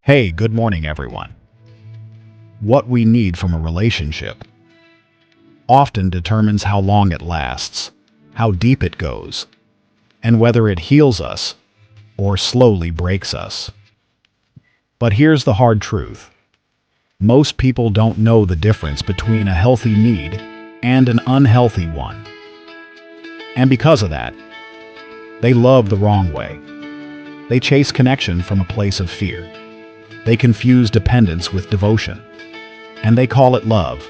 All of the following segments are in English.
Hey, good morning, everyone. What we need from a relationship often determines how long it lasts, how deep it goes, and whether it heals us or slowly breaks us. But here's the hard truth. Most people don't know the difference between a healthy need and an unhealthy one. And because of that, they love the wrong way. They chase connection from a place of fear. They confuse dependence with devotion. And they call it love,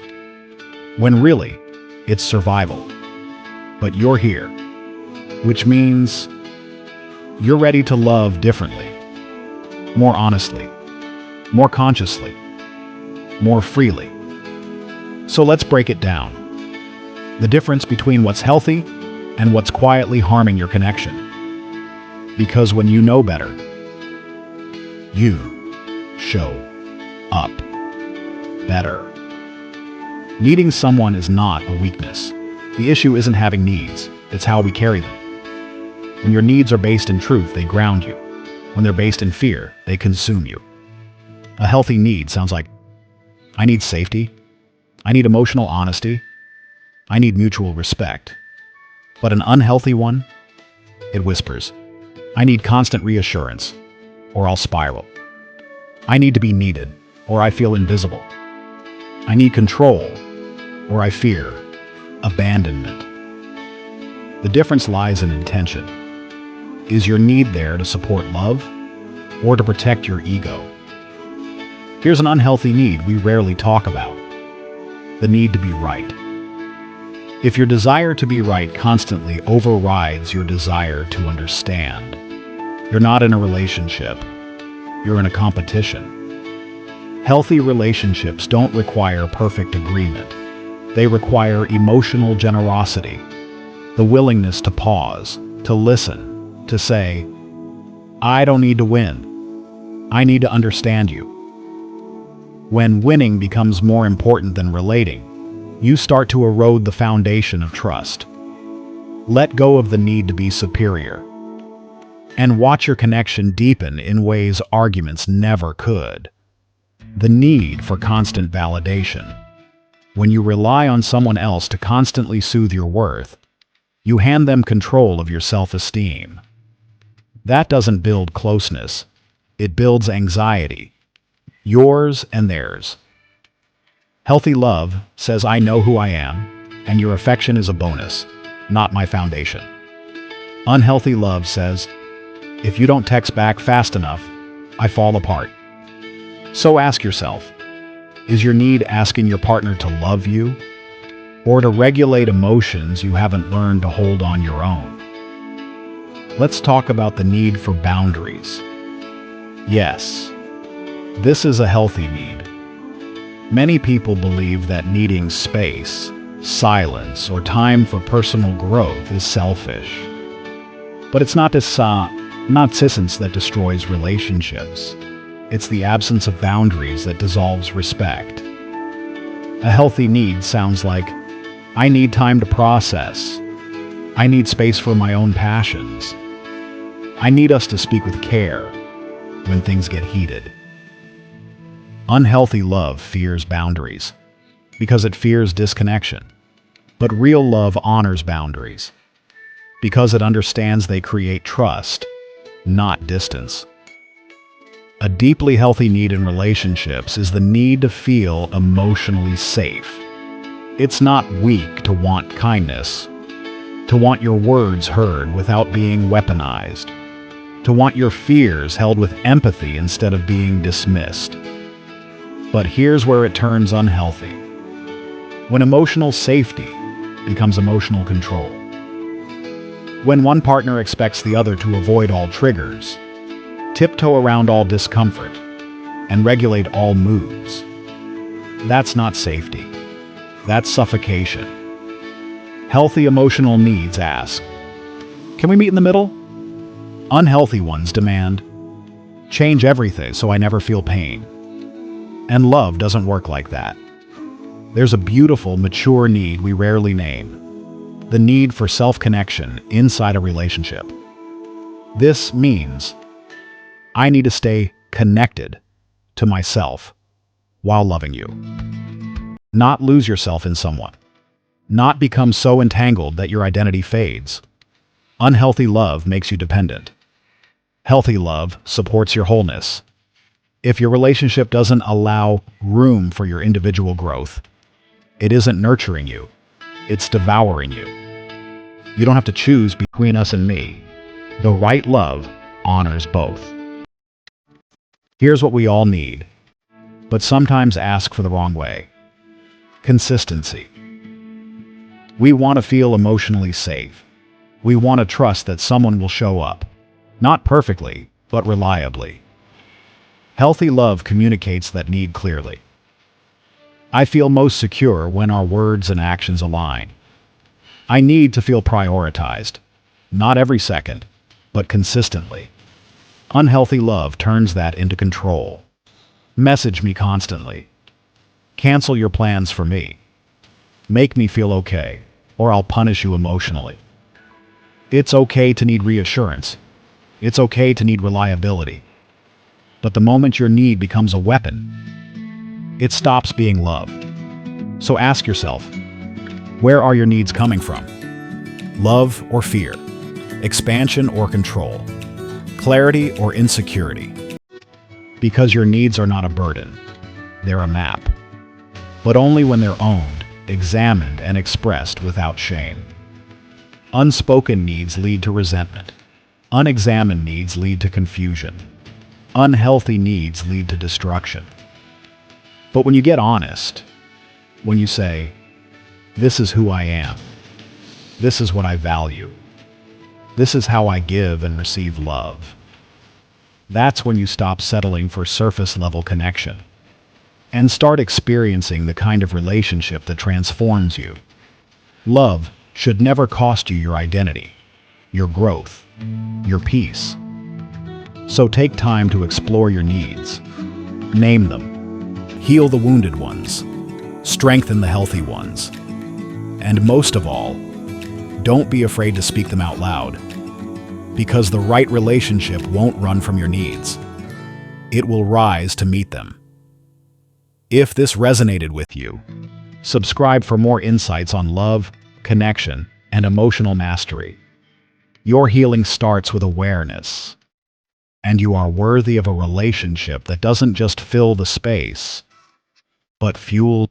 when really, it's survival. But you're here, which means you're ready to love differently, more honestly, more consciously, more freely. So let's break it down. The difference between what's healthy and what's quietly harming your connection. Because when you know better, you show up better. Needing someone is not a weakness. The issue isn't having needs, it's how we carry them. When your needs are based in truth, they ground you. When they're based in fear, they consume you. A healthy need sounds like, I need safety, I need emotional honesty, I need mutual respect. But an unhealthy one, it whispers, I need constant reassurance, or I'll spiral. I need to be needed, or I feel invisible. I need control, or I fear abandonment. The difference lies in intention. Is your need there to support love, or to protect your ego? Here's an unhealthy need we rarely talk about. The need to be right. If your desire to be right constantly overrides your desire to understand, you're not in a relationship. You're in a competition. Healthy relationships don't require perfect agreement. They require emotional generosity, the willingness to pause, to listen, to say, I don't need to win. I need to understand you. When winning becomes more important than relating, you start to erode the foundation of trust. Let go of the need to be superior, and watch your connection deepen in ways arguments never could. The need for constant validation. When you rely on someone else to constantly soothe your worth, you hand them control of your self-esteem. That doesn't build closeness. It builds anxiety. Yours and theirs. Healthy love says, I know who I am, and your affection is a bonus, not my foundation. Unhealthy love says, if you don't text back fast enough, I fall apart. So ask yourself, is your need asking your partner to love you, or to regulate emotions you haven't learned to hold on your own? Let's talk about the need for boundaries. Yes, this is a healthy need. Many people believe that needing space, silence, or time for personal growth is selfish. But it's not this nonsense that destroys relationships. It's the absence of boundaries that dissolves respect. A healthy need sounds like, I need time to process. I need space for my own passions. I need us to speak with care when things get heated. Unhealthy love fears boundaries because it fears disconnection. But real love honors boundaries because it understands they create trust, not distance. A deeply healthy need in relationships is the need to feel emotionally safe. It's not weak to want kindness, to want your words heard without being weaponized, to want your fears held with empathy instead of being dismissed. But here's where it turns unhealthy. When emotional safety becomes emotional control. When one partner expects the other to avoid all triggers, tiptoe around all discomfort, and regulate all moods. That's not safety. That's suffocation. Healthy emotional needs ask, can we meet in the middle? Unhealthy ones demand, change everything so I never feel pain. And love doesn't work like that. There's a beautiful, mature need we rarely name. The need for self-connection inside a relationship. This means I need to stay connected to myself while loving you. Not lose yourself in someone. Not become so entangled that your identity fades. Unhealthy love makes you dependent. Healthy love supports your wholeness. If your relationship doesn't allow room for your individual growth, it isn't nurturing you, it's devouring you. You don't have to choose between us and me. The right love honors both. Here's what we all need, but sometimes ask for the wrong way. Consistency. We want to feel emotionally safe. We want to trust that someone will show up. Not perfectly, but reliably. Healthy love communicates that need clearly. I feel most secure when our words and actions align. I need to feel prioritized. Not every second, but consistently. Unhealthy love turns that into control. Message me constantly. Cancel your plans for me. Make me feel okay, or I'll punish you emotionally. It's okay to need reassurance. It's okay to need reliability. But the moment your need becomes a weapon, it stops being love. So ask yourself, where are your needs coming from? Love or fear? Expansion or control? Clarity or insecurity? Because your needs are not a burden. They're a map. But only when they're owned, examined, and expressed without shame. Unspoken needs lead to resentment. Unexamined needs lead to confusion. Unhealthy needs lead to destruction. But when you get honest, when you say, this is who I am, this is what I value, this is how I give and receive love, that's when you stop settling for surface-level connection and start experiencing the kind of relationship that transforms you. Love should never cost you your identity, your growth, your peace. So take time to explore your needs. Name them. Heal the wounded ones. Strengthen the healthy ones. And most of all, don't be afraid to speak them out loud. Because the right relationship won't run from your needs. It will rise to meet them. If this resonated with you, subscribe for more insights on love, connection, and emotional mastery. Your healing starts with awareness, and you are worthy of a relationship that doesn't just fill the space, but fuel